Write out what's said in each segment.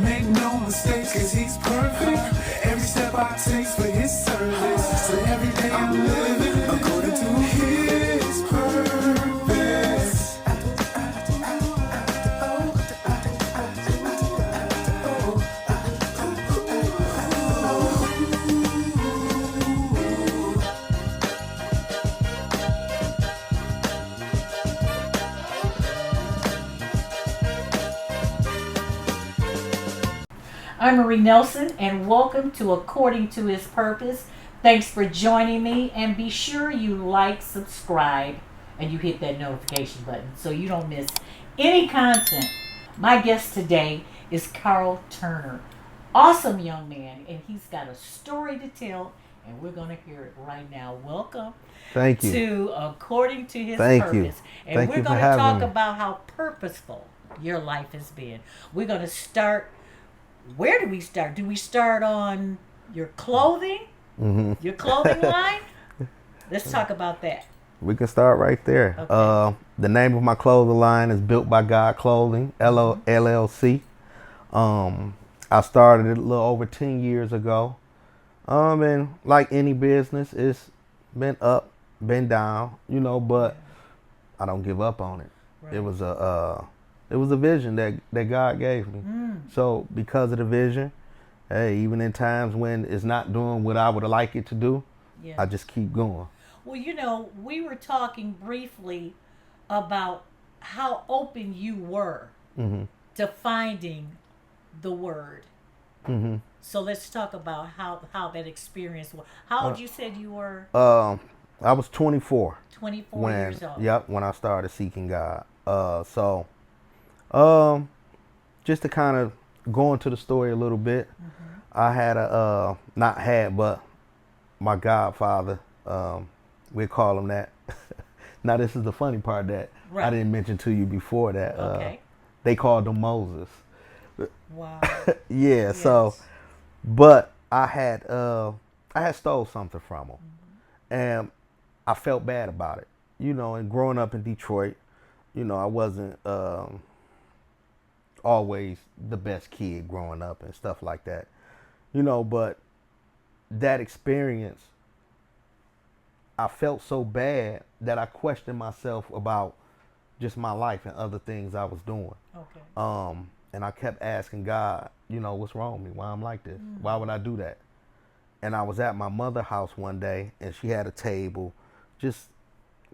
Make no mistakes, cause he's perfect. Every step I take's for his service. So every day I'm living according to his purpose. I'm Marie Nelson, and welcome to According to His Purpose. Thanks for joining me, and be sure you like, subscribe, and you hit that notification button so you don't miss any content. My guest today is Carl Turner. Awesome young man, and he's got a story to tell, and we're going to hear it right now. Welcome Thank you. to According to His Thank you. Purpose. And Thank we're you for going to having talk me. about how purposeful your life has been. We're going to start. Where do we start? Do we start on your clothing? Mm-hmm. Your clothing line? Let's talk about that. We can start right there. Okay. The name of my clothing line is Built by God Clothing, LLC. I started it a little over 10 years ago. And like any business, it's been up, been down, but I don't give up on it. Right. It was a vision that God gave me. So because of the vision, hey, even in times when it's not doing what I would like it to do, I just keep going. Well, we were talking briefly about how open you were to finding the word. So let's talk about how that experience was. How old you said you were? I was 24. 24 years old. Yep, when I started seeking God. Just to kind of go into the story a little bit, I had but my godfather, we call him that. Now this is the funny part that I didn't mention to you before that. Okay. They called him Moses. Wow. Yeah, so, but I had stole something from him, and I felt bad about it. And growing up in Detroit, I wasn't always the best kid growing up and stuff like that. But that experience, I felt so bad that I questioned myself about just my life and other things I was doing. Okay. And I kept asking God, what's wrong with me? Why I'm like this? Why would I do that? And I was at my mother's house one day, and she had a table just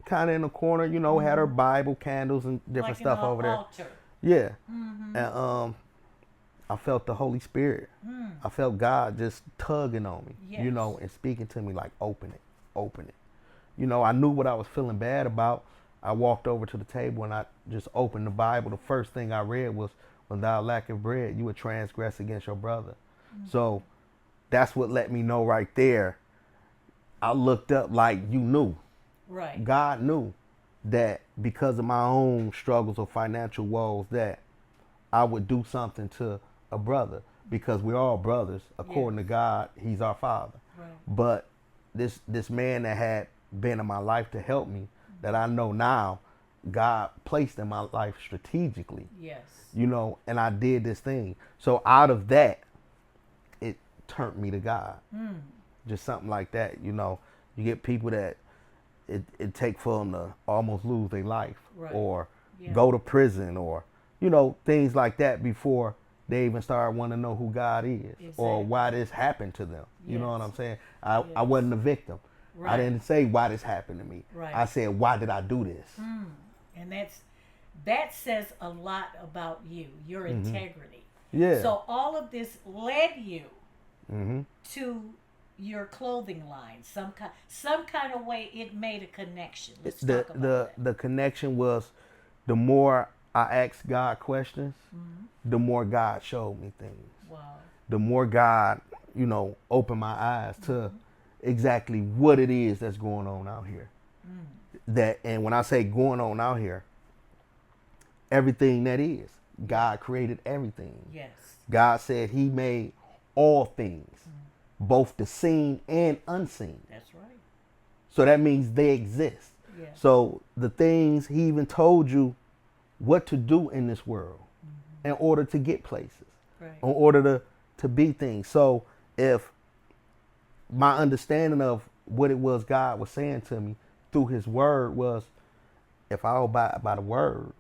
kind of in the corner, had her Bible, candles, and different stuff over there. Altar. Yeah. And I felt the Holy Spirit. I felt God just tugging on me, and speaking to me like, open it, open it. I knew what I was feeling bad about. I walked over to the table and I just opened the Bible. The first thing I read was, when thou lackest bread, you would transgress against your brother. So that's what let me know right there. I looked up like you knew. Right. God knew that because of my own struggles or financial woes that I would do something to a brother, because we're all brothers. According to God, he's our father. Right. But this man that had been in my life to help me, that I know now God placed in my life strategically. Yes. And I did this thing. So out of that, it turned me to God. Just something like that. You get people that it take for them to almost lose their life, or go to prison, or things like that before they even start wanting to know who God is, or why this happened to them. You know what I'm saying? I wasn't a victim. I didn't say why this happened to me. I said, why did I do this? And that says a lot about you, your integrity. Yeah. So all of this led you to your clothing line. Some kind of way it made a connection. Let's talk about that. The connection was, the more I asked God questions, the more God showed me things. Wow. The more God, opened my eyes to exactly what it is that's going on out here. And when I say going on out here, everything that is. God created everything. Yes. God said he made all things, both the seen and unseen. That's right. So that means they exist. Yeah. So the things, he even told you what to do in this world in order to get places. in order to be things. So if my understanding of what it was God was saying to me through his word was, if I abide by the word,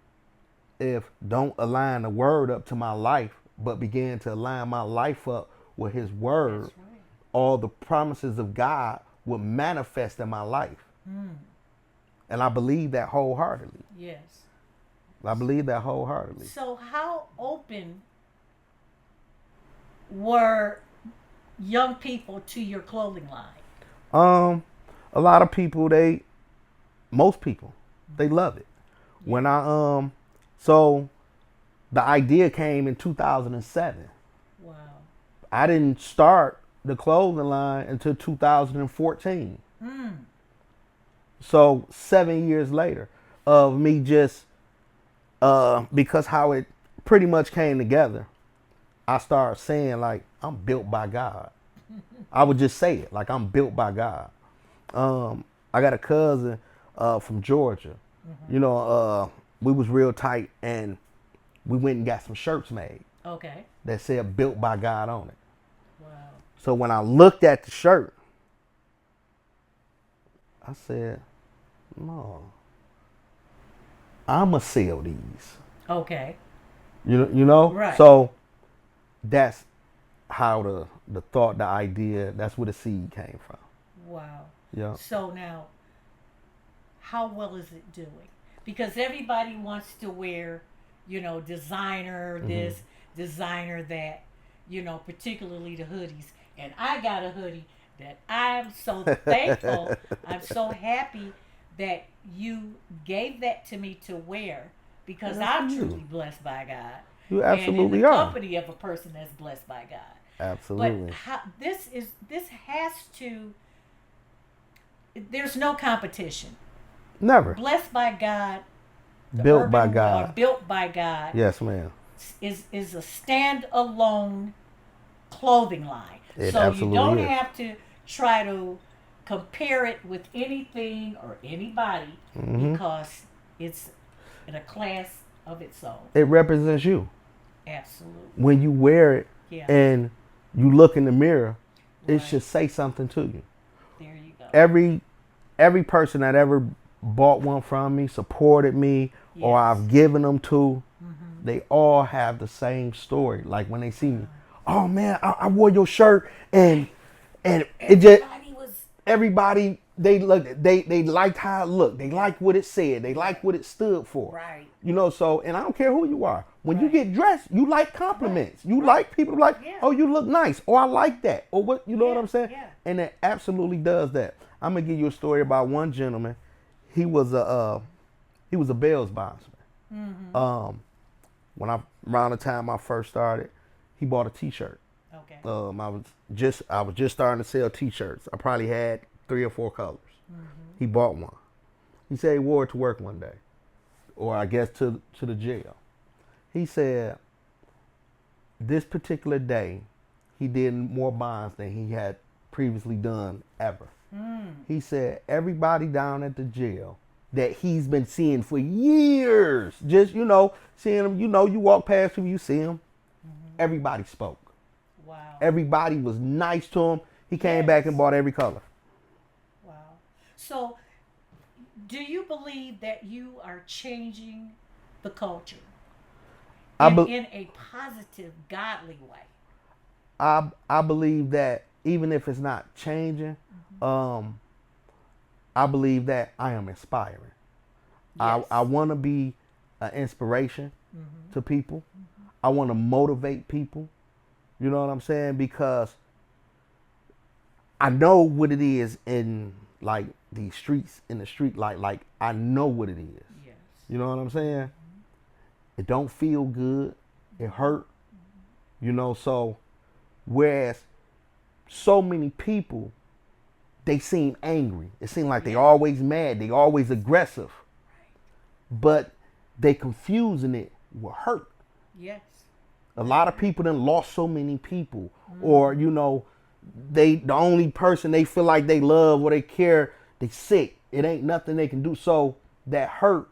if don't align the word up to my life, but begin to align my life up with his word, all the promises of God will manifest in my life. And I believe that wholeheartedly. Yes. I believe that wholeheartedly. So how open were young people to your clothing line? A lot of people, most people, they love it. When so the idea came in 2007. Wow. I didn't start the clothing line until 2014. So 7 years later of me just, because how it pretty much came together, I started saying like, I'm built by God. I would just say it like, I'm built by God. I got a cousin from Georgia. You know, we was real tight, and we went and got some shirts made. Okay. That said built by God on it. Wow. So when I looked at the shirt, I said, no, I'ma sell these. Okay. You know? Right. So that's how the thought, the idea, that's where the seed came from. Wow. Yeah. So now, how well is it doing? Because everybody wants to wear, designer this, designer that, particularly the hoodies. And I got a hoodie that I'm so thankful. I'm so happy that you gave that to me to wear, because I'm truly blessed by God. You absolutely and in the are. company of a person that's blessed by God. Absolutely. But this has to. There's no competition. Never. Blessed by God. Built by God. Built by God. Yes, ma'am. Is a standalone clothing line. It so you don't is. have to try to compare it with anything or anybody, because it's in a class of its own. It represents you. Absolutely. When you wear it and you look in the mirror, it Right. should say something to you. There you go. Every person that ever bought one from me, supported me, or I've given them to, they all have the same story. Like when they see me, oh man, I wore your shirt, and it just everybody they liked how it looked. They liked what it said. They liked what it stood for. Right. So, and I don't care who you are. When you get dressed, you like compliments. You like people like, oh, you look nice, or I like that, or what, you know what I'm saying? Yeah. And it absolutely does that. I'm gonna give you a story about one gentleman. He was a Bells bondsman. Around the time I first started, he bought a T-shirt. Okay. I was just starting to sell T-shirts. I probably had 3 or 4 colors. He bought one. He said he wore it to work one day, or I guess to the jail. He said this particular day he did more bonds than he had previously done ever. He said everybody down at the jail that he's been seeing for years, just seeing him, you walk past him, you see him, everybody spoke. Wow. Everybody was nice to him. He came back and bought every color. Wow. So, do you believe that you are changing the culture in a positive, godly way? I believe that even if it's not changing, I believe that I am inspiring. Yes. I want to be an inspiration to people. I want to motivate people. You know what I'm saying? Because I know what it is in like these streets, in the street light. Like I know what it is. Yes. You know what I'm saying? It don't feel good. It hurt. So whereas so many people, they seem angry. It seems like they always mad. They always aggressive. But they confusing it with hurt. Yes. A lot of people done lost so many people, or the only person they feel like they love or they care, they sick. It ain't nothing they can do. So that hurt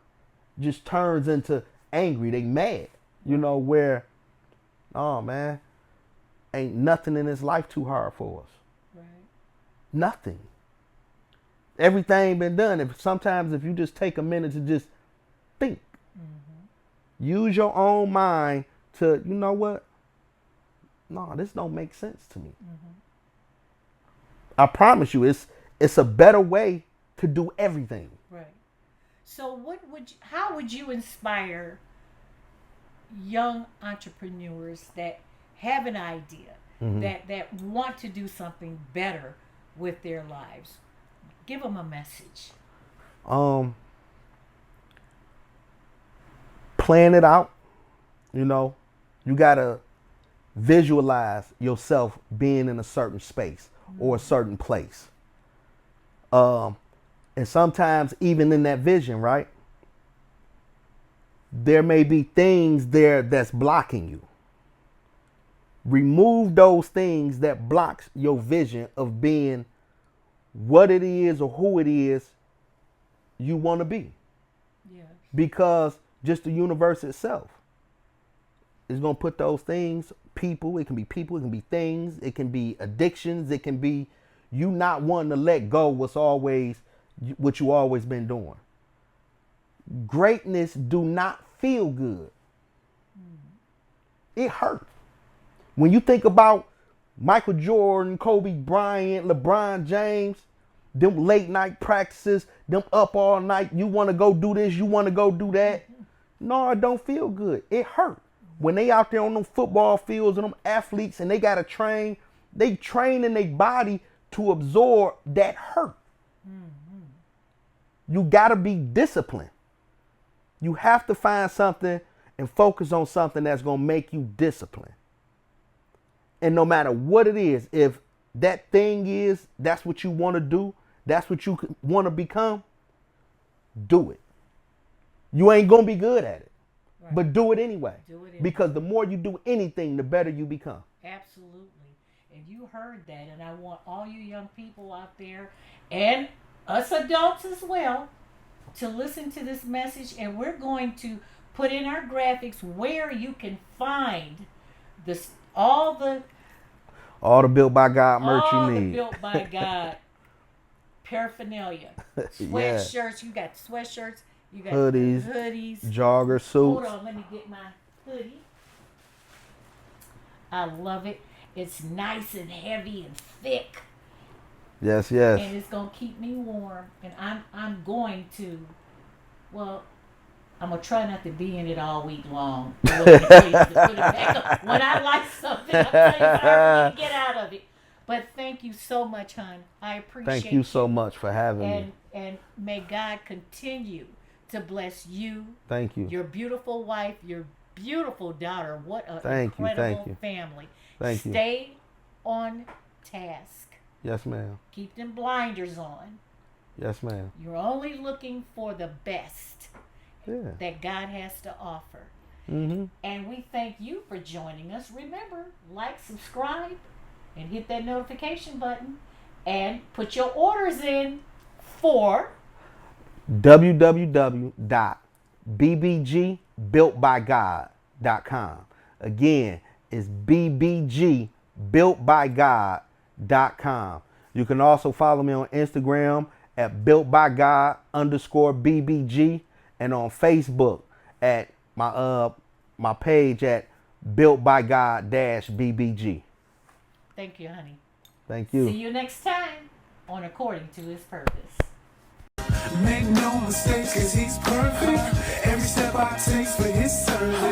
just turns into angry. They mad. Where Oh man, ain't nothing in this life too hard for us. Right. Nothing. Everything been done. If you just take a minute to just think, use your own mind to, you know what? No, this don't make sense to me. I promise you, it's a better way to do everything. Right. So how would you inspire young entrepreneurs that have an idea, that want to do something better with their lives? Give them a message. Plan it out. You know, you gotta visualize yourself being in a certain space or a certain place. And sometimes even in that vision, right, there may be things there that's blocking you. Remove those things that blocks your vision of being what it is or who it is you want to be. Yes. Because just the universe itself is going to put those things, people, it can be things, it can be addictions, it can be you not wanting to let go what you always been doing. Greatness do not feel good. It hurts. When you think about Michael Jordan, Kobe Bryant, LeBron James, them late night practices, them up all night, you want to go do this, you want to go do that. No, it don't feel good. It hurt. When they out there on them football fields and them athletes and they got to train, they train in their body to absorb that hurt. You got to be disciplined. You have to find something and focus on something that's going to make you disciplined. And no matter what it is, if that thing is, that's what you want to do, that's what you want to become, do it. You ain't going to be good at it, right, but do it anyway. Because the more you do anything, the better you become. Absolutely. And you heard that. And I want all you young people out there and us adults as well to listen to this message. And we're going to put in our graphics where you can find this, all the Built by God merch you need. All the Built by God paraphernalia. Sweatshirts. Yeah. You got sweatshirts. You got hoodies. Jogger suits. Hold on, let me get my hoodie. I love it. It's nice and heavy and thick. Yes, yes. And it's gonna keep me warm. And I'm going to, well, I'm gonna try not to be in it all week long. When I like something, I'm telling you, I really get out of it. But thank you so much, hon. I appreciate it. Thank you so much for having me. And may God continue to bless you. Thank you. Your beautiful wife, your beautiful daughter. What an incredible family. Thank you. Stay on task. Yes, ma'am. Keep them blinders on. Yes, ma'am. You're only looking for the best that God has to offer. Mm-hmm. And we thank you for joining us. Remember, like, subscribe, and hit that notification button, and put your orders in for www.bbgbuiltbygod.com. Again, it's bbgbuiltbygod.com. You can also follow me on Instagram at builtbygod_BBG and on Facebook at my page at builtbygod-BBG. Thank you, honey. Thank you. See you next time on According to His Purpose. Make no mistakes, cause he's perfect. Every step I take for his service.